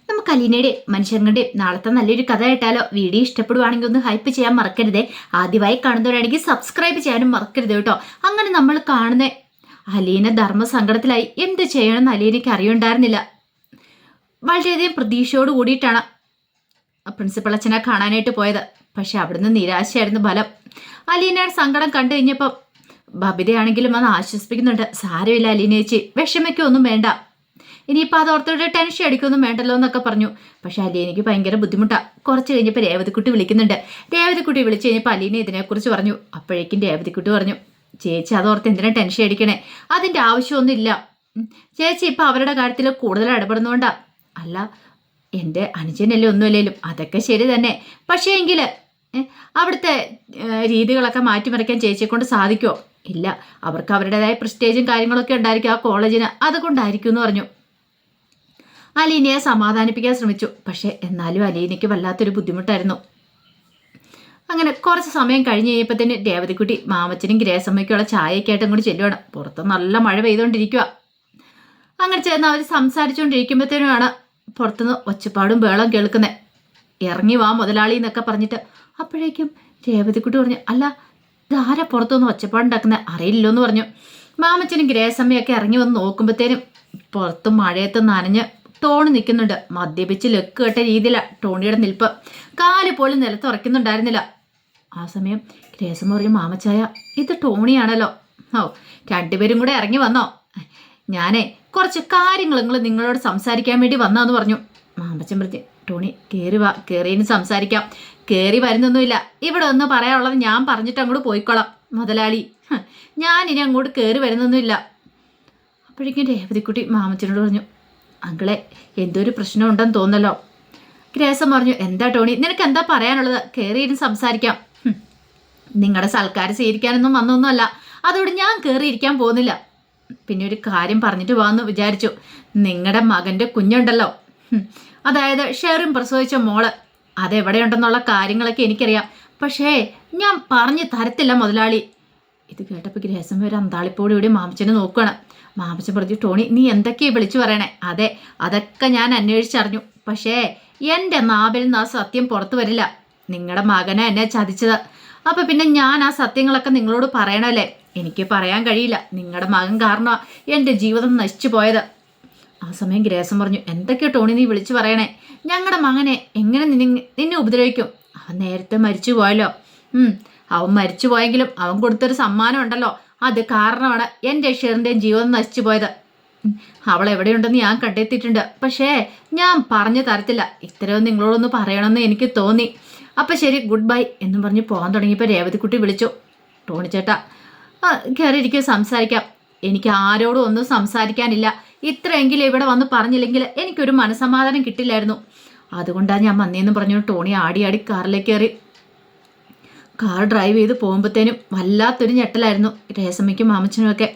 നമുക്ക് അലീനയുടെയും മനുഷ്യങ്ങളുടെയും നാളത്തെ നല്ലൊരു കഥ കേട്ടാലോ? വീഡിയോ ഇഷ്ടപ്പെടുവാണെങ്കിൽ ഒന്ന് ഹൈപ്പ് ചെയ്യാൻ മറക്കരുതേ. ആദ്യമായി കാണുന്നവരാണെങ്കിൽ സബ്സ്ക്രൈബ് ചെയ്യാനും മറക്കരുത് കേട്ടോ. അങ്ങനെ നമ്മൾ കാണുന്ന അലീന ധർമ്മസങ്കടത്തിലായി. എന്ത് ചെയ്യണമെന്ന് അലീനയ്ക്ക് അറിയുണ്ടായിരുന്നില്ല. വളരെയധികം പ്രതീക്ഷയോട് കൂടിയിട്ടാണ് പ്രിൻസിപ്പൾ അച്ഛനെ കാണാനായിട്ട് പോയത്. പക്ഷെ അവിടുന്ന് നിരാശയായിരുന്നു ഫലം. അലീനയുടെ സങ്കടം കണ്ടു കഴിഞ്ഞപ്പം ബബിതയാണെങ്കിലും അത് ആശ്വസിപ്പിക്കുന്നുണ്ട്. സാരമില്ല അലീന ചേച്ചി, വിഷമിക്കൊന്നും വേണ്ട, ഇനിയിപ്പോൾ അത് ഓർത്തോടെ ടെൻഷൻ അടിക്കൊന്നും വേണ്ടല്ലോ എന്നൊക്കെ പറഞ്ഞു. പക്ഷെ അലീനയ്ക്ക് ഭയങ്കര ബുദ്ധിമുട്ടാണ്. കുറച്ച് കഴിഞ്ഞപ്പോൾ രേവതിക്കുട്ടി വിളിക്കുന്നുണ്ട്. രേവതിക്കുട്ടി വിളിച്ചു കഴിഞ്ഞപ്പോൾ അലീന ഇതിനെക്കുറിച്ച് പറഞ്ഞു. അപ്പോഴേക്കും രേവതിക്കുട്ടി പറഞ്ഞു, ചേച്ചി അതോർത്ത് എന്തിനാ ടെൻഷൻ അടിക്കണേ? അതിൻ്റെ ആവശ്യമൊന്നുമില്ല. ചേച്ചി ഇപ്പം അവരുടെ കാര്യത്തിൽ കൂടുതൽ ഇടപെടുന്നതുകൊണ്ടാ. അല്ല, എൻ്റെ അനുജനല്ലേ ഒന്നുമില്ലേലും അതൊക്കെ ശരി തന്നെ. പക്ഷേ എങ്കിൽ അവിടുത്തെ രീതികളൊക്കെ മാറ്റിമറിക്കാൻ ചേച്ചിയെ കൊണ്ട് സാധിക്കുമോ? ഇല്ല, അവർക്ക് അവരുടേതായ പ്രസ്റ്റേജും കാര്യങ്ങളൊക്കെ ഉണ്ടായിരിക്കും ആ കോളേജിന്, അതുകൊണ്ടായിരിക്കും എന്ന് പറഞ്ഞു. അലീനയെ സമാധാനിപ്പിക്കാൻ ശ്രമിച്ചു. പക്ഷെ എന്നാലും അലീനയ്ക്ക് വല്ലാത്തൊരു ബുദ്ധിമുട്ടായിരുന്നു. അങ്ങനെ കുറച്ച് സമയം കഴിഞ്ഞ് കഴിഞ്ഞപ്പോഴത്തേന് രേവതിക്കുട്ടി മാമച്ചനും ഗ്രേസമ്മയ്ക്കുള്ള ചായയൊക്കെ ആയിട്ട് ഇങ്ങോട്ട് ചെല്ലുവാണ്. പുറത്ത് നല്ല മഴ പെയ്തുകൊണ്ടിരിക്കുക. അങ്ങനെ ചേർന്ന് അവർ സംസാരിച്ചുകൊണ്ടിരിക്കുമ്പോഴത്തേനുമാണ് പുറത്തുനിന്ന് ഒച്ചപ്പാടും ബേളം കേൾക്കുന്നത്. ഇറങ്ങി വാ മുതലാളി എന്നൊക്കെ പറഞ്ഞിട്ട്. അപ്പോഴേക്കും രേവതിക്കുട്ടി പറഞ്ഞു, അല്ല ഇതാരാ പുറത്തുനിന്ന് ഒച്ചപ്പാടുണ്ടാക്കുന്നത്? അറിയില്ലോ എന്ന് പറഞ്ഞു. മാമച്ചനും ഗ്രേസമ്മയൊക്കെ ഇറങ്ങി വന്ന് നോക്കുമ്പോഴത്തേനും പുറത്തും മഴയത്ത് നനഞ്ഞ് ടോണി നിൽക്കുന്നുണ്ട്. മദ്യപിച്ച് ലെക്ക് കെട്ട രീതിയിലാണ് ടോണിയുടെ നിൽപ്പ്. കാല് പോലും നിലത്ത് ഉറയ്ക്കുന്നുണ്ടായിരുന്നില്ല. ആ സമയം ഗ്രേസമ്മ പറഞ്ഞു, മാമച്ചായ ഇത് ടോണിയാണല്ലോ. ഓ, രണ്ടുപേരും കൂടെ ഇറങ്ങി വന്നോ? ഞാനേ കുറച്ച് കാര്യങ്ങൾ നിങ്ങളോട് സംസാരിക്കാൻ വേണ്ടി വന്നാന്ന് പറഞ്ഞു. മാമച്ചൻ പറഞ്ഞു, ടോണി കയറി വാ, കയറിയെന്ന് സംസാരിക്കാം. കയറി വരുന്നൊന്നുമില്ല, ഇവിടെ ഒന്ന് പറയാനുള്ളത് ഞാൻ പറഞ്ഞിട്ട് അങ്ങോട്ട് പോയിക്കോളാം മുതലാളി. ഞാൻ ഇനി അങ്ങോട്ട് കയറി വരുന്നൊന്നുമില്ല. അപ്പോഴേക്കും രേവതിക്കുട്ടി മാമച്ചനോട് പറഞ്ഞു, അങ്കിളെ എന്തോ ഒരു പ്രശ്നം ഉണ്ടെന്ന് തോന്നല്ലോ. ഗ്രേസം പറഞ്ഞു, എന്താ ടോണി, നിനക്ക് എന്താ പറയാനുള്ളത്? കയറിയിരുന്ന് സംസാരിക്കാം. നിങ്ങളുടെ സൽക്കാരം സ്വീകരിക്കാനൊന്നും വന്നൊന്നുമല്ല, അതോട് ഞാൻ കയറിയിരിക്കാൻ പോകുന്നില്ല. പിന്നെ ഒരു കാര്യം പറഞ്ഞിട്ട് പോകാമെന്ന് വിചാരിച്ചു. നിങ്ങളുടെ മകൻ്റെ കുഞ്ഞുണ്ടല്ലോ, അതായത് ഷെറിൻ പ്രസവിച്ച മോള്, അതെവിടെയുണ്ടെന്നുള്ള കാര്യങ്ങളൊക്കെ എനിക്കറിയാം. പക്ഷേ ഞാൻ പറഞ്ഞു തരത്തില്ല മുതലാളി. ഇത് കേട്ടപ്പോൾ ഗ്രേസം ഒരു അന്താളിപ്പോടെ കൂടി മാമച്ചനെ നോക്കുകയാണ്. മാമച്ചൻ പറഞ്ഞു, ടോണി നീ എന്തൊക്കെയാണ് വിളിച്ചു പറയണേ? അതെ, അതൊക്കെ ഞാൻ അന്വേഷിച്ചറിഞ്ഞു. പക്ഷേ എൻ്റെ നാവിൽ നിന്ന് ആ സത്യം പുറത്തു വരില്ല. നിങ്ങളുടെ മകനെ എന്നെ ചതിച്ചത്. അപ്പം പിന്നെ ഞാൻ ആ സത്യങ്ങളൊക്കെ നിങ്ങളോട് പറയണല്ലേ? എനിക്ക് പറയാൻ കഴിയില്ല. നിങ്ങളുടെ മകൻ കാരണമാണ് എൻ്റെ ജീവിതം നശിച്ചു പോയത്. ആ സമയം ഗ്രേസം പറഞ്ഞു, എന്തൊക്കെയോ ടോണി നീ വിളിച്ചു പറയണേ? ഞങ്ങളുടെ മകനെ എങ്ങനെ നിന്നെ ഉപദ്രവിക്കും? അവൻ നേരത്തെ മരിച്ചു പോയല്ലോ. അവൻ മരിച്ചു പോയെങ്കിലും അവൻ കൊടുത്തൊരു സമ്മാനം ഉണ്ടല്ലോ, അത് കാരണമാണ് എൻ്റെ ഷെറിൻ്റെയും ജീവിതം നശിച്ചു പോയത്. അവൾ എവിടെയുണ്ടെന്ന് ഞാൻ കണ്ടെത്തിയിട്ടുണ്ട്. പക്ഷേ ഞാൻ പറഞ്ഞു തരത്തില്ല. ഇത്തരവും നിങ്ങളോടൊന്ന് പറയണമെന്ന് എനിക്ക് തോന്നി. അപ്പം ശരി, ഗുഡ് ബൈ എന്നും പറഞ്ഞ് പോകാൻ തുടങ്ങിയപ്പോൾ രേവതിക്കുട്ടി വിളിച്ചു, ടോണി ചേട്ടാ കയറിയിരിക്കും, സംസാരിക്കാം. എനിക്ക് ആരോടും ഒന്നും സംസാരിക്കാനില്ല. ഇത്രയെങ്കിലും ഇവിടെ വന്ന് പറഞ്ഞില്ലെങ്കിൽ എനിക്കൊരു മനസ്സമാധാനം കിട്ടില്ലായിരുന്നു. അതുകൊണ്ടാണ് ഞാൻ വന്നേന്ന് പറഞ്ഞു. ടോണി ആടി കാറിലേക്ക് കയറി. കാർ ഡ്രൈവ് ചെയ്ത് പോകുമ്പോഴത്തേനും വല്ലാത്തൊരു ഞെട്ടലായിരുന്നു ഗ്രേസമ്മയ്ക്കും മാമച്ചനുമൊക്കെ.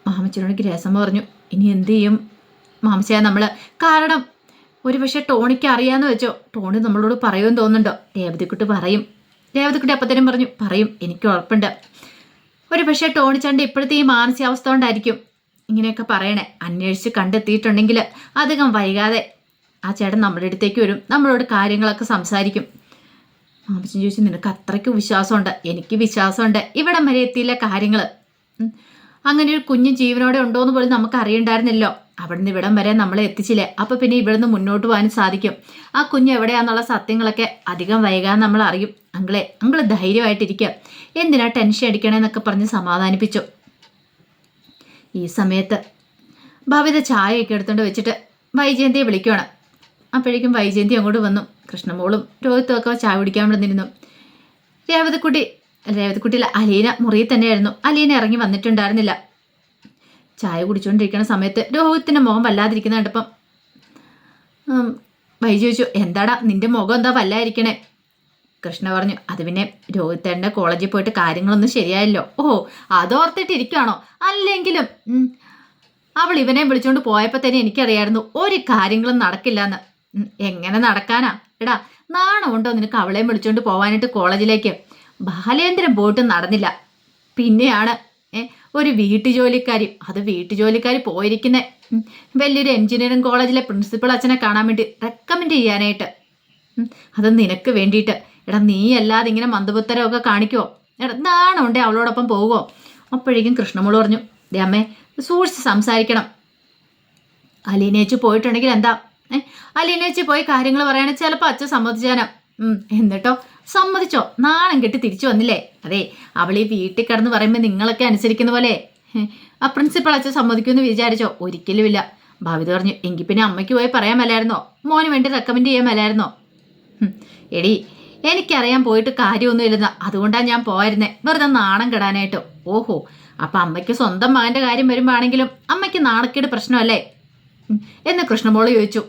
മാമച്ചനോട് ഗ്രേസമ്മ പറഞ്ഞു, ഇനി എന്ത് ചെയ്യും മാമച്ചയാ നമ്മൾ? കാരണം ഒരു പക്ഷേ ടോണിക്ക് അറിയാമെന്ന് വെച്ചോ, ടോണി നമ്മളോട് പറയുമെന്ന് തോന്നുന്നുണ്ടോ? രേവതിക്കുട്ടി പറയും. രേവതിക്കുട്ടി അപ്പത്തേനും പറഞ്ഞു, പറയും, എനിക്ക് ഉറപ്പുണ്ട്. ഒരു പക്ഷേ ടോണിച്ചാണ്ട് ഇപ്പോഴത്തെ ഈ മാനസികാവസ്ഥ കൊണ്ടായിരിക്കും ഇങ്ങനെയൊക്കെ പറയണേ. അന്വേഷിച്ച് കണ്ടെത്തിയിട്ടുണ്ടെങ്കിൽ അധികം വൈകാതെ ആ ചേട്ടൻ നമ്മുടെ അടുത്തേക്ക് വരും, നമ്മളോട് കാര്യങ്ങളൊക്കെ സംസാരിക്കും. മാമച്ചൻ ചോദിച്ചു, നിനക്ക് അത്രയ്ക്ക് വിശ്വാസമുണ്ട്? എനിക്ക് വിശ്വാസമുണ്ട്. ഇവിടം വരെ എത്തിയില്ല കാര്യങ്ങൾ. അങ്ങനെ ഒരു കുഞ്ഞ് ജീവനോടെ ഉണ്ടോയെന്ന് പോലും നമുക്ക് അറിയണ്ടായിരുന്നല്ലോ. അവിടെ നിന്ന് ഇവിടം വരെ നമ്മളെ എത്തിച്ചില്ലേ, അപ്പോൾ പിന്നെ ഇവിടെ നിന്ന് മുന്നോട്ട് പോകാനും സാധിക്കും. ആ കുഞ്ഞ് എവിടെയാണെന്നുള്ള സത്യങ്ങളൊക്കെ അധികം വൈകാതെ നമ്മൾ അറിയും. അങ്കിള് ധൈര്യമായിട്ടിരിക്കുക, എന്തിനാ ടെൻഷൻ അടിക്കണേന്നൊക്കെ പറഞ്ഞ് സമാധാനിപ്പിച്ചു. ഈ സമയത്ത് ഭവിത ചായയൊക്കെ എടുത്തുകൊണ്ട് വെച്ചിട്ട് വൈജയന്തിയെ വിളിക്കുവാണ്. അപ്പോഴേക്കും വൈജയന്തി അങ്ങോട്ട് വന്നു. കൃഷ്ണമോളും രോഹിത്തും ഒക്കെ ചായ കുടിക്കാൻ വന്നിരുന്നു. രേവതിക്കുട്ടിയില്ല, അലീന മുറിയിൽ തന്നെയായിരുന്നു. അലീന ഇറങ്ങി വന്നിട്ടുണ്ടായിരുന്നില്ല. ചായ കുടിച്ചുകൊണ്ടിരിക്കുന്ന സമയത്ത് രോഹിത്തിൻ്റെ മുഖം വല്ലാതിരിക്കുന്ന കണ്ടപ്പം വൈജി ചോദിച്ചു, എന്താടാ നിന്റെ മുഖം എന്താ വല്ലാതിരിക്കണേ? കൃഷ്ണ പറഞ്ഞു, അത് പിന്നെ രോഹിത്തേൻ്റെ കോളേജിൽ പോയിട്ട് കാര്യങ്ങളൊന്നും ശരിയായല്ലോ. ഓ, അതോർത്തിട്ടിരിക്കുകയാണോ? അല്ലെങ്കിലും അവൾ ഇവനെ വിളിച്ചുകൊണ്ട് പോയപ്പോൾ തന്നെ എനിക്കറിയായിരുന്നു ഒരു കാര്യങ്ങളും നടക്കില്ല എന്ന്. എങ്ങനെ നടക്കാനാ? എടാ നാണമുണ്ടോ നിനക്ക് അവളെയും വിളിച്ചുകൊണ്ട് പോകാനായിട്ട് കോളേജിലേക്ക്? ബാലേന്ദ്രൻ പോയിട്ട് നടന്നില്ല. പിന്നെയാണ് ഒരു വീട്ടുജോലിക്കാരി, അത് വീട്ടുജോലിക്കാരി പോയിരിക്കുന്ന വലിയൊരു എഞ്ചിനീയറിംഗ് കോളേജിലെ പ്രിൻസിപ്പൾ അച്ഛനെ കാണാൻ വേണ്ടി റെക്കമെൻഡ് ചെയ്യാനായിട്ട്. അത് നിനക്ക് വേണ്ടിയിട്ട്. എടാ നീ അല്ലാതെ ഇങ്ങനെ മന്ദബുത്തരമൊക്കെ കാണിക്കുമോ? എടാ നാണമുണ്ടേ അവളോടൊപ്പം പോകുമോ? അപ്പോഴേക്കും കൃഷ്ണമോള് പറഞ്ഞു, ദേ അമ്മേ സൂക്ഷിച്ച് സംസാരിക്കണം. അലീനേച്ചി പോയിട്ടുണ്ടെങ്കിൽ എന്താ? അലീനേച്ചി പോയി കാര്യങ്ങൾ പറയുകയാണെങ്കിൽ ചിലപ്പോൾ അച്ഛൻ സമ്മതിച്ചാനാ. എന്നിട്ടോ സമ്മതിച്ചോ? നാണം കെട്ടി തിരിച്ചു വന്നില്ലേ? അതെ, അവൾ ഈ വീട്ടിൽ കിടന്ന് പറയുമ്പോൾ നിങ്ങളൊക്കെ അനുസരിക്കുന്ന പോലെ ആ പ്രിൻസിപ്പൾ അച്ഛൻ സമ്മതിക്കുമെന്ന് വിചാരിച്ചോ? ഒരിക്കലുമില്ല. ഭാവിത പറഞ്ഞു, എങ്കിൽ പിന്നെ അമ്മയ്ക്ക് പോയി പറയാൻ മേലായിരുന്നോ? മോന് വേണ്ടി റെക്കമെൻഡ് ചെയ്യാൻ മേലായിരുന്നോ? എടി എനിക്കറിയാൻ പോയിട്ട് കാര്യമൊന്നുമില്ലെന്ന, അതുകൊണ്ടാണ് ഞാൻ പോയിരുന്നേ, വെറുതെ നാണം കെടാനായിട്ടോ. ഓഹോ, അപ്പം അമ്മയ്ക്ക് സ്വന്തം മകൻ്റെ കാര്യം വരുമ്പോഴാണെങ്കിലും അമ്മയ്ക്ക് നാണക്കേട് പ്രശ്നമല്ലേ എന്ന് കൃഷ്ണമോള് ചോദിച്ചു.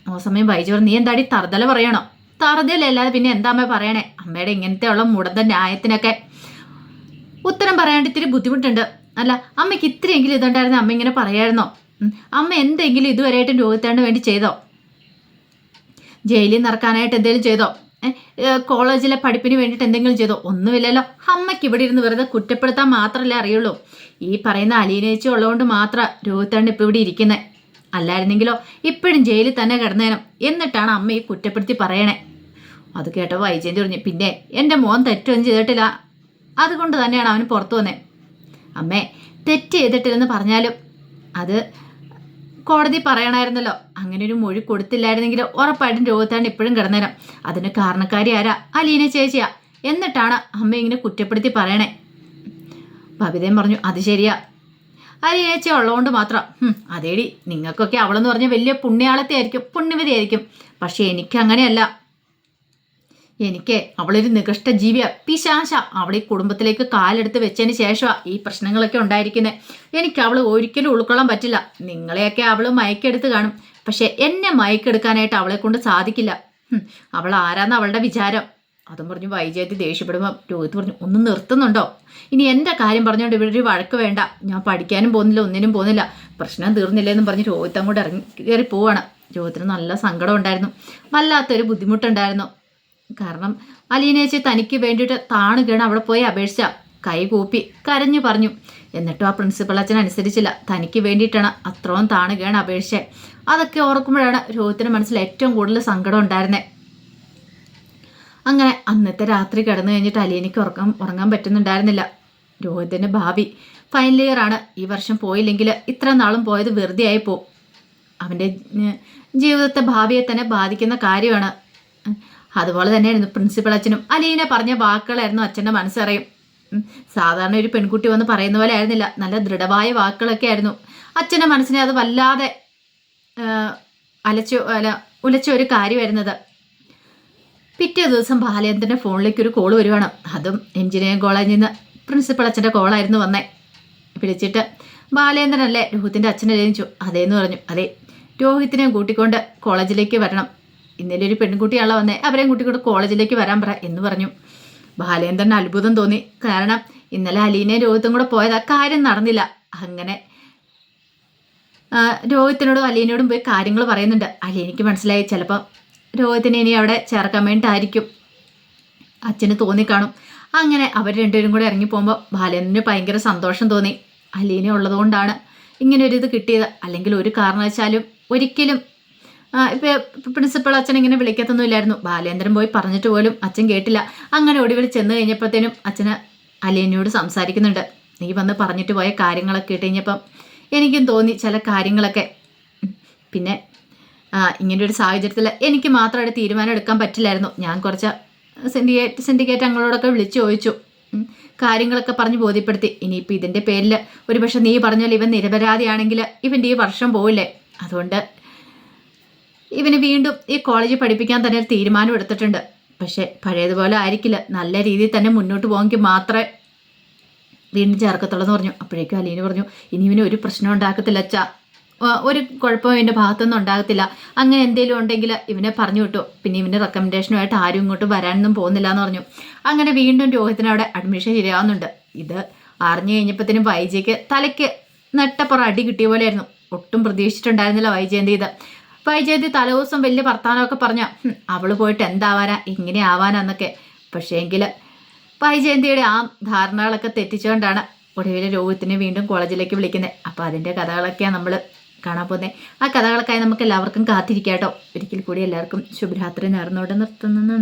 ആ സമയം വൈജു പറഞ്ഞു, നീ എന്താടി തറുതല പറയണോ? തറുതലല്ലാതെ പിന്നെ എന്താ അമ്മ പറയണേ? അമ്മയുടെ ഇങ്ങനത്തെ ഉള്ള മുടന്ത ന്യായത്തിനൊക്കെ ഉത്തരം പറയാണ്ട് ഇത്തിരി ബുദ്ധിമുട്ടുണ്ട്. അല്ല അമ്മയ്ക്ക് ഇത്രയെങ്കിലും ഇതുണ്ടായിരുന്ന അമ്മ ഇങ്ങനെ പറയായിരുന്നോ? അമ്മ എന്തെങ്കിലും ഇതുവരെയായിട്ടും രോഹിത്തേണ്ട വേണ്ടി ചെയ്തോ? ജയിലിൽ നടക്കാനായിട്ട് എന്തെങ്കിലും ചെയ്തോ? കോളേജിലെ പഠിപ്പിന് വേണ്ടിയിട്ട് എന്തെങ്കിലും ചെയ്തോ? ഒന്നുമില്ലല്ലോ. അമ്മയ്ക്ക് ഇവിടെ ഇരുന്ന് വെറുതെ കുറ്റപ്പെടുത്താൻ മാത്രമല്ലേ അറിയുള്ളൂ. ഈ പറയുന്ന അലീനേച്ചി ഉള്ളതുകൊണ്ട് മാത്രം രോഹിത്തേണ്ട ഇപ്പോൾ ഇവിടെ ഇരിക്കുന്നത്. അല്ലായിരുന്നെങ്കിലോ ഇപ്പോഴും ജയിലിൽ തന്നെ കിടന്നേനും. എന്നിട്ടാണ് അമ്മ ഈ കുറ്റപ്പെടുത്തി പറയണേ. അത് കേട്ടോ വൈജയന്തി പറഞ്ഞു, പിന്നെ എൻ്റെ മോൻ തെറ്റൊന്നും ചെയ്തിട്ടില്ല, അതുകൊണ്ട് തന്നെയാണ് അവന് പുറത്തു വന്നേ. അമ്മേ തെറ്റ് ചെയ്തിട്ടില്ലെന്ന് പറഞ്ഞാലും അത് കോടതി പറയണമായിരുന്നല്ലോ. അങ്ങനെ ഒരു മൊഴി കൊടുത്തില്ലായിരുന്നെങ്കിൽ ഉറപ്പായിട്ടും രോഹിത്താണ് ഇപ്പോഴും കിടന്നേരം. അതിന് കാരണക്കാരി ആരാ? അലീന ചേച്ചിയാ. എന്നിട്ടാണ് അമ്മ ഇങ്ങനെ കുറ്റപ്പെടുത്തി പറയണേ. ബബിതയും പറഞ്ഞു, അത് ശരിയാ, അലീന ചേച്ചി ഉള്ളതുകൊണ്ട് മാത്രം. അതേടി, നിങ്ങൾക്കൊക്കെ അവളെന്ന് പറഞ്ഞ വലിയ പുണ്യാളത്തെ ആയിരിക്കും, പുണ്യവതി ആയിരിക്കും. പക്ഷെ എനിക്ക് അങ്ങനെയല്ല. എനിക്ക് അവളൊരു നികഷ്ട ജീവിയ, പിശാശ. അവൾ ഈ കുടുംബത്തിലേക്ക് കാലെടുത്ത് വെച്ചതിന് ശേഷമാണ് ഈ പ്രശ്നങ്ങളൊക്കെ ഉണ്ടായിരിക്കുന്നത്. എനിക്ക് അവൾ ഒരിക്കലും ഉൾക്കൊള്ളാൻ പറ്റില്ല. നിങ്ങളെയൊക്കെ അവൾ മയക്കെടുത്ത് കാണും, പക്ഷെ എന്നെ മയക്കെടുക്കാനായിട്ട് അവളെ കൊണ്ട് സാധിക്കില്ല. അവൾ ആരാന്ന് അവളുടെ വിചാരം. അതും പറഞ്ഞു വൈജയന്തി ദേഷ്യപ്പെടുമ്പോൾ രോഹിത് പറഞ്ഞു, ഒന്ന് നിർത്തുന്നുണ്ടോ? ഇനി എൻ്റെ കാര്യം പറഞ്ഞുകൊണ്ട് ഇവിടെ ഒരു വഴക്ക് വേണ്ട. ഞാൻ പഠിക്കാനും പോകുന്നില്ല, ഒന്നിനും പോകുന്നില്ല, പ്രശ്നം തീർന്നില്ലെന്നും പറഞ്ഞ് രോഹിത് അങ്ങോട്ട് ഇറങ്ങി കയറി പോവാണ്. രോഹിത്തിന് നല്ല സങ്കടം ഉണ്ടായിരുന്നു, വല്ലാത്തൊരു ബുദ്ധിമുട്ടുണ്ടായിരുന്നു. കാരണം അലീനേച്ചി തനിക്ക് വേണ്ടിയിട്ട് താണുകയാണ് അവിടെ പോയി അപേക്ഷിച്ച, കൈ കൂപ്പി കരഞ്ഞു പറഞ്ഞു. എന്നിട്ടും ആ പ്രിൻസിപ്പൾ അച്ഛൻ അനുസരിച്ചില്ല. തനിക്ക് വേണ്ടിയിട്ടാണ് അത്രയും താണുകയാണ് അപേക്ഷിച്ചത്. അതൊക്കെ ഓർക്കുമ്പോഴാണ് രോഹിത്തിന് മനസ്സിൽ ഏറ്റവും കൂടുതൽ സങ്കടം ഉണ്ടായിരുന്നത്. അങ്ങനെ അന്നത്തെ രാത്രി കിടന്നു കഴിഞ്ഞിട്ട് അലീനയ്ക്ക് ഉറങ്ങാൻ പറ്റുന്നുണ്ടായിരുന്നില്ല. രോഹിതിൻ്റെ ഭാവി ഫൈനൽ ഇയർ ആണ്. ഈ വർഷം പോയില്ലെങ്കിൽ ഇത്ര നാളും പോയത് വെറുതെ ആയി പോവും. അവൻ്റെ ജീവിതത്തെ ഭാവിയെ തന്നെ ബാധിക്കുന്ന കാര്യമാണ്. അതുപോലെ തന്നെയായിരുന്നു പ്രിൻസിപ്പൾ അച്ഛനും. അലീന പറഞ്ഞ വാക്കുകളായിരുന്നു അച്ഛൻ്റെ മനസ്സറിയും. സാധാരണ ഒരു പെൺകുട്ടി വന്ന് പറയുന്ന പോലെ ആയിരുന്നില്ല, നല്ല ദൃഢമായ വാക്കുകളൊക്കെ ആയിരുന്നു. അച്ഛൻ്റെ മനസ്സിനെ അത് വല്ലാതെ ഉലച്ച ഒരു കാര്യമായിരുന്നത്. പിറ്റേ ദിവസം ബാലേന്ദ്രൻ്റെ ഫോണിലേക്ക് ഒരു കോൾ വരുവാണ്. അതും എഞ്ചിനീയറിംഗ് കോളേജിൽ നിന്ന് പ്രിൻസിപ്പൾ അച്ഛൻ്റെ കോളായിരുന്നു വന്നേ. വിളിച്ചിട്ട്, ബാലേന്ദ്രനല്ലേ രോഹിത്തിൻ്റെ അച്ഛനെ ചോദിച്ചു. അതേന്ന് പറഞ്ഞു. അതെ, രോഹിത്തിനെ കൂട്ടിക്കൊണ്ട് കോളേജിലേക്ക് വരണം. ഇന്നലെ ഒരു പെൺകുട്ടിയാണല്ലോ വന്നേ, അവരെയും കൂട്ടിക്കൊണ്ട് കോളേജിലേക്ക് വരാൻ പറ എന്ന് പറഞ്ഞു. ബാലേന്ദ്രന് അത്ഭുതം തോന്നി. കാരണം ഇന്നലെ അലീനയും രോഹിത്തും കൂടെ പോയത് ആ കാര്യം നടന്നില്ല. അങ്ങനെ രോഹിത്തിനോടും അലീനയോടും പോയി കാര്യങ്ങൾ പറയുന്നുണ്ട്. അലീനയ്ക്ക് മനസ്സിലായി ചിലപ്പോൾ രോഹിത്തിനെ ഇനി അവിടെ ചേർക്കാൻ വേണ്ടിയിട്ടായിരിക്കും അച്ഛന് തോന്നിക്കാണും. അങ്ങനെ അവർ രണ്ടുപേരും കൂടെ ഇറങ്ങി പോകുമ്പോൾ ബാലേന്ദ്രന് ഭയങ്കര സന്തോഷം തോന്നി. അലീന ഉള്ളതുകൊണ്ടാണ് ഇങ്ങനെ ഒരു ഇത് കിട്ടിയത്. അല്ലെങ്കിൽ ഒരു കാരണവശാലും ഒരിക്കലും ഇപ്പം പ്രിൻസിപ്പൾ അച്ഛൻ ഇങ്ങനെ വിളിക്കത്തൊന്നുമില്ലായിരുന്നു. ബാലേന്ദ്രൻ പോയി പറഞ്ഞിട്ട് പോലും അച്ഛൻ കേട്ടില്ല. അങ്ങനെ ഒടുവിൽ ചെന്ന് കഴിഞ്ഞപ്പോഴത്തേനും അച്ഛന് അലീനയോട് സംസാരിക്കുന്നുണ്ട്. നീ വന്ന് പറഞ്ഞിട്ട് പോയ കാര്യങ്ങളൊക്കെ ഇട്ട് കഴിഞ്ഞപ്പം എനിക്കും തോന്നി ചില കാര്യങ്ങളൊക്കെ. പിന്നെ ഇങ്ങനൊരു സാഹചര്യത്തിൽ എനിക്ക് മാത്രമായിട്ട് തീരുമാനം എടുക്കാൻ പറ്റില്ലായിരുന്നു. ഞാൻ കുറച്ച് സിൻഡിക്കേറ്റ് അങ്ങളോടൊക്കെ വിളിച്ചു ചോദിച്ചു, കാര്യങ്ങളൊക്കെ പറഞ്ഞ് ബോധ്യപ്പെടുത്തി. ഇനിയിപ്പോൾ ഇതിൻ്റെ പേരിൽ ഒരുപക്ഷെ നീ പറഞ്ഞാൽ ഇവൻ നിരപരാധിയാണെങ്കിൽ ഇവൻ്റെ ഈ വർഷം പോവില്ലേ. അതുകൊണ്ട് ഇവന് വീണ്ടും ഈ കോളേജിൽ പഠിപ്പിക്കാൻ തന്നെ ഒരു തീരുമാനം എടുത്തിട്ടുണ്ട്. പക്ഷെ പഴയതുപോലെ ആയിരിക്കില്ല, നല്ല രീതിയിൽ തന്നെ മുന്നോട്ട് പോകാമെങ്കിൽ മാത്രമേ വീണ്ടും ചേർക്കത്തുള്ളൂ എന്ന് പറഞ്ഞു. അപ്പോഴേക്കും അലീന പറഞ്ഞു, ഇനി ഇവന് ഒരു പ്രശ്നം ഉണ്ടാക്കത്തില്ല അച്ഛാ, ഒരു കുഴപ്പവും എൻ്റെ ഭാഗത്തൊന്നും ഉണ്ടാകത്തില്ല. അങ്ങനെ എന്തെങ്കിലും ഉണ്ടെങ്കിൽ ഇവനെ പറഞ്ഞു വിട്ടു. പിന്നെ ഇവൻ്റെ റെക്കമെൻഡേഷനുമായിട്ട് ആരും ഇങ്ങോട്ട് വരാനൊന്നും പോകുന്നില്ല എന്ന് പറഞ്ഞു. അങ്ങനെ വീണ്ടും രോഹിത്തിന് അവിടെ അഡ്മിഷൻ ശരിയാവുന്നുണ്ട്. ഇത് അറിഞ്ഞു കഴിഞ്ഞപ്പോഴത്തേനും വൈജയ്ക്ക് തലയ്ക്ക് നെട്ടപ്പുറം അടി കിട്ടിയ പോലെയായിരുന്നു. ഒട്ടും പ്രതീക്ഷിച്ചിട്ടുണ്ടായിരുന്നില്ല വൈജയന്തി ഇത്. വൈജയന്തി തലേദിവസം വലിയ വർത്താനമൊക്കെ പറഞ്ഞ അവൾ പോയിട്ട് എന്താവാനാ, ഇങ്ങനെ ആവാനാന്നൊക്കെ. പക്ഷേ എങ്കിൽ വൈജയന്തിയുടെ ആ ധാരണകളൊക്കെ തെറ്റിച്ചുകൊണ്ടാണ് ഒടുവിൽ രോഹിത്തിനെ വീണ്ടും കോളേജിലേക്ക് വിളിക്കുന്നത്. അപ്പോൾ അതിൻ്റെ കഥകളൊക്കെയാണ് നമ്മൾ കാണാൻ പോകുന്നത്. ആ കഥകൾക്കായി നമുക്ക് എല്ലാവർക്കും കാത്തിരിക്കാം കേട്ടോ. ഒരിക്കൽ കൂടി എല്ലാവർക്കും ശുഭരാത്രി നേർന്നോടെ നിർത്തുന്നു.